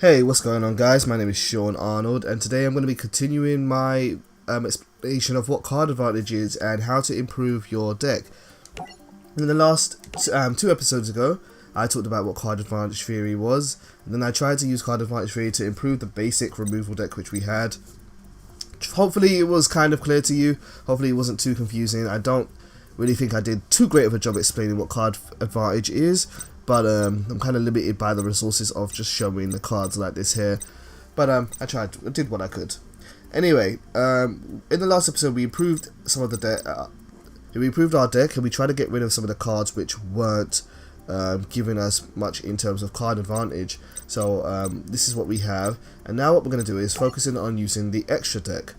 Hey, what's going on, guys? My name is Sean Arnold, and today I'm going to be continuing my explanation of what card advantage is and how to improve your deck. In the last two episodes ago, I talked about what card advantage theory was, and then I tried to use card advantage theory to improve the basic removal deck which we had. Hopefully it was kind of clear to you, hopefully it wasn't too confusing. I don't really think I did too great of a job explaining what card advantage is, but I'm kind of limited by the resources of just showing the cards like this here. But I did what I could. Anyway, in the last episode we improved some of the deck. We improved our deck and we tried to get rid of some of the cards which weren't giving us much in terms of card advantage. So this is what we have, and now what we're going to do is focusing on using the extra deck.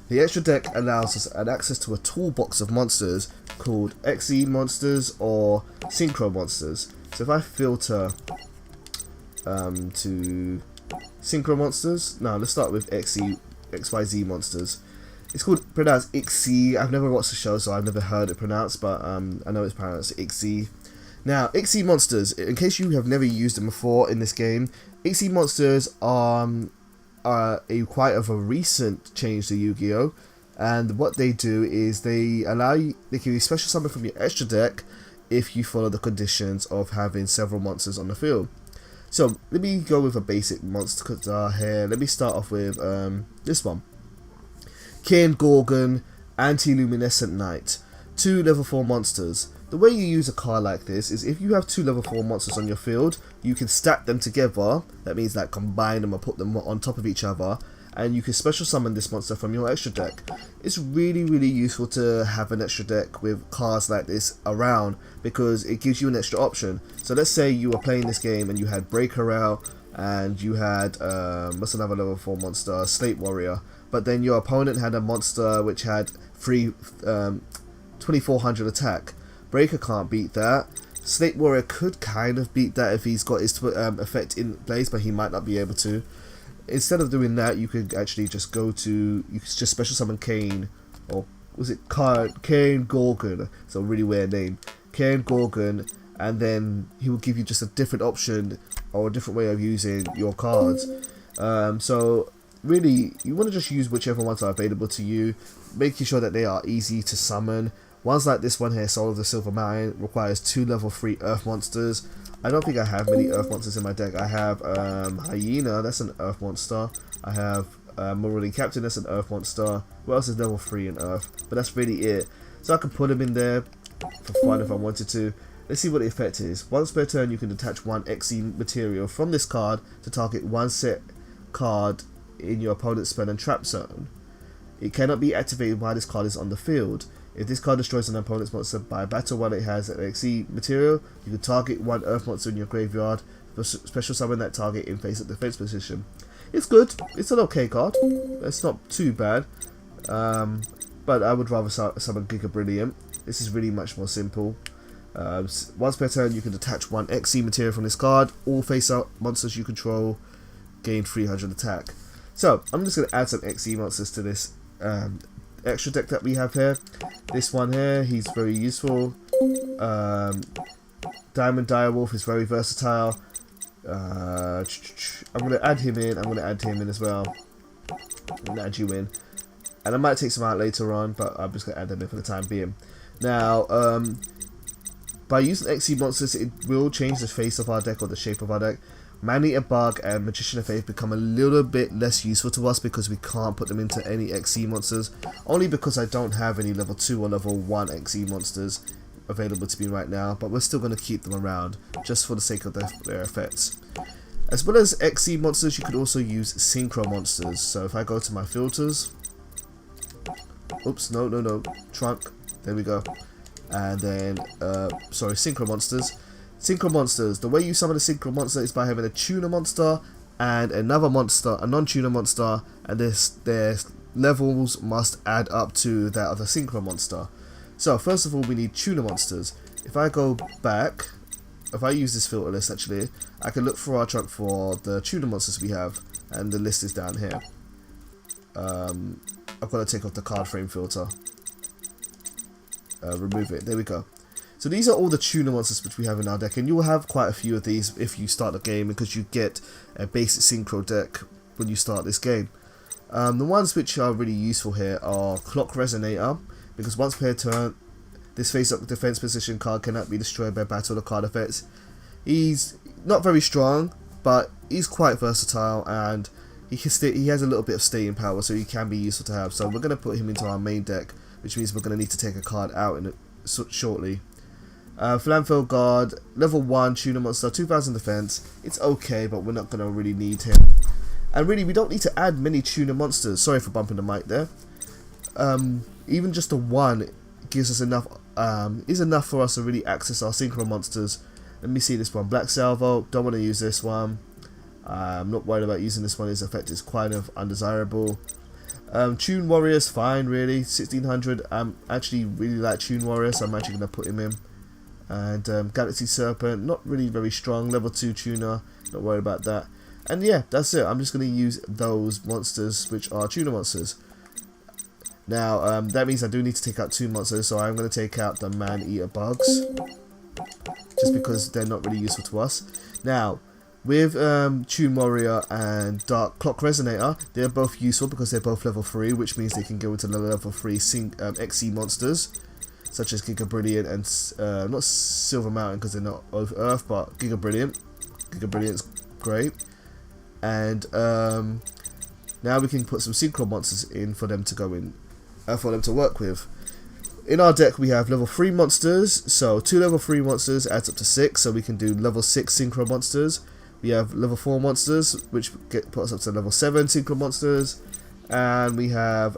The extra deck allows us access to a toolbox of monsters called XE monsters or synchro monsters. So if I filter to synchro monsters, now let's start with XYZ monsters. It's pronounced XZ. I've never watched the show, so I've never heard it pronounced, but I know it's pronounced XZ. Now, XZ monsters, in case you have never used them before in this game, XZ monsters are quite of a recent change to Yu-Gi-Oh! And what they do is they give you special summon from your extra deck if you follow the conditions of having several monsters on the field. So let me go with a basic monster here. Let me start off with this one. Cain Gorgon, Anti-Luminescent Knight. 2 level 4 monsters. The way you use a card like this is if you have 2 level 4 monsters on your field, you can stack them together. That means like combine them or put them on top of each other, and you can special summon this monster from your extra deck. It's really useful to have an extra deck with cards like this around because it gives you an extra option. So let's say you were playing this game and you had Breaker out and you had what's another level 4 monster, Slate Warrior, but then your opponent had a monster which had 2400 attack. Breaker can't beat that. Slate Warrior could kind of beat that if he's got his effect in place, but he might not be able to. Instead of doing that, you could actually just you could just special summon Cain, or was it Cain Gorgon? It's a really weird name. Cain Gorgon, and then he will give you just a different option or a different way of using your cards. So really, you want to just use whichever ones are available to you, making sure that they are easy to summon. Ones like this one here, Soul of the Silver Mountain, requires 2 level 3 Earth monsters. I don't think I have many Earth monsters in my deck. I have Hyena, that's an Earth monster. I have Marauding Captain, that's an Earth monster. What else is level 3 in Earth? But that's really it. So I can put them in there for fun if I wanted to. Let's see what the effect is. Once per turn, you can attach 1 XE material from this card to target 1 set card in your opponent's spell and trap zone. It cannot be activated while this card is on the field. If this card destroys an opponent's monster by battle while it has an XE material, you can target 1 Earth monster in your graveyard for special summon that target in face of defense position. It's good. It's an okay card. It's not too bad. But I would rather summon Giga Brilliant. This is really much more simple. Once per turn, you can detach 1 XE material from this card. All face-up monsters you control gain 300 attack. So I'm just going to add some XE monsters to this extra deck that we have here. This one here, he's very useful. Diamond Direwolf is very versatile. I'm going to add him in. I'm going to add him in as well. I'm going to add you in. And I might take some out later on, but I'm just going to add them in for the time being. Now, by using XE monsters, it will change the face of our deck or the shape of our deck. Man-Eater Bug and Magician of Faith become a little bit less useful to us because we can't put them into any XE monsters, only because I don't have any level 2 or level 1 XE monsters available to me right now, but we're still going to keep them around just for the sake of their effects. As well as XE monsters, you could also use synchro monsters. So if I go to my filters, oops, no, trunk, there we go, and then synchro monsters. Synchro monsters, the way you summon a synchro monster is by having a tuner monster and another monster, a non-tuner monster, and their levels must add up to that of the synchro monster. So first of all, we need tuner monsters. If I go back, if I use this filter list actually, I can look for our trunk for the tuner monsters we have, and the list is down here. I've got to take off the card frame filter. Remove it, there we go. So these are all the tuner monsters which we have in our deck, and you will have quite a few of these if you start the game, because you get a basic synchro deck when you start this game. The ones which are really useful here are Clock Resonator, because once per turn, this face-up defense position card cannot be destroyed by battle or card effects. He's not very strong, but he's quite versatile, and he has a little bit of staying power, so he can be useful to have. So we're going to put him into our main deck, which means we're going to need to take a card out shortly. Flamfield Guard, level 1 tuner monster, 2000 defense. It's okay, but we're not going to really need him. And really, we don't need to add many tuner monsters. Sorry for bumping the mic there. Even just the one gives us enough, is enough for us to really access our synchro monsters. Let me see this one. Black Salvo, don't want to use this one. I'm not worried about using this one. His effect is quite undesirable. Tune Warrior's fine, really. 1600. Actually really like Tune Warrior, so I'm actually going to put him in. And Galaxy Serpent, not really very strong. Level 2 tuner, not worried about that. And yeah, that's it. I'm just going to use those monsters which are tuner monsters. Now, that means I do need to take out 2 monsters, so I'm going to take out the Man-Eater Bugs, just because they're not really useful to us. Now, with Tune Warrior and Dark Clock Resonator, they're both useful because they're both level 3, which means they can go into the level 3 XE monsters, such as Giga Brilliant and not Silver Mountain because they're not of Earth, but Giga Brilliant. Giga Brilliant's great. And now we can put some synchro monsters in for them to go in, for them to work with. In our deck we have level 3 monsters, so 2 level 3 monsters adds up to 6, so we can do level 6 synchro monsters. We have level 4 monsters, which put us up to level 7 synchro monsters, and we have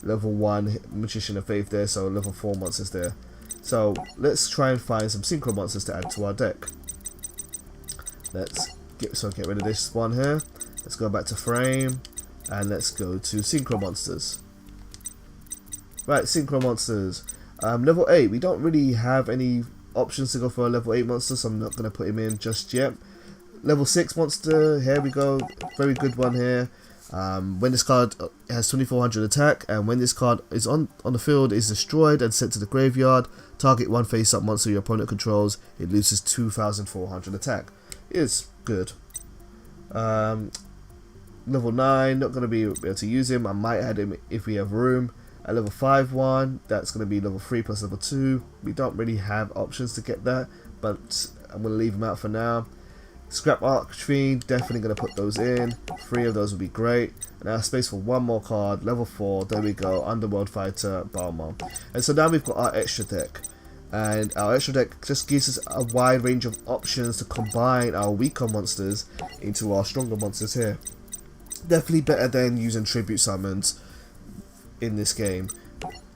level 1 Magician of Faith there, so level 4 monsters there. So let's try and find some synchro monsters to add to our deck. Let's get rid of this one here. Let's go back to frame, and let's go to synchro monsters. Right, synchro monsters. Level 8, we don't really have any options to go for a level 8 monster, so I'm not going to put him in just yet. Level 6 monster, here we go, very good one here. When this card has 2400 attack, and when this card is on the field, is destroyed and sent to the graveyard, target one face-up monster your opponent controls, it loses 2400 attack. It's good. Level 9, not going to be able to use him, I might add him if we have room. At level 5 one, that's going to be level 3 plus level 2. We don't really have options to get that, but I'm going to leave them out for now. Scrap Archfiend, definitely going to put those in. 3 of those would be great. And I have space for one more card, level 4, there we go, Underworld Fighter, Balmar. And so now we've got our extra deck. And our extra deck just gives us a wide range of options to combine our weaker monsters into our stronger monsters here. Definitely better than using tribute summons in this game.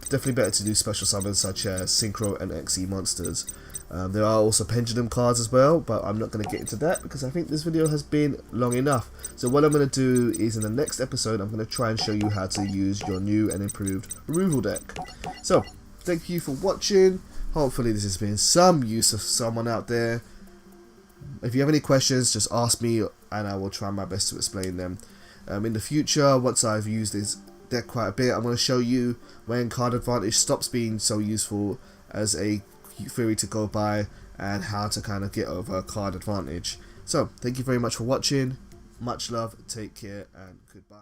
Definitely better to do special summons such as Synchro and XE monsters. There are also pendulum cards as well, but I'm not going to get into that because I think this video has been long enough. So what I'm going to do is in the next episode I'm going to try and show you how to use your new and improved removal deck. So thank you for watching. Hopefully this has been some use of someone out there. If you have any questions, just ask me and I will try my best to explain them. In the future, once I've used this deck quite a bit, I'm going to show you when card advantage stops being so useful as a theory to go by, and how to kind of get over card advantage. So thank you very much for watching, much love, take care, and goodbye.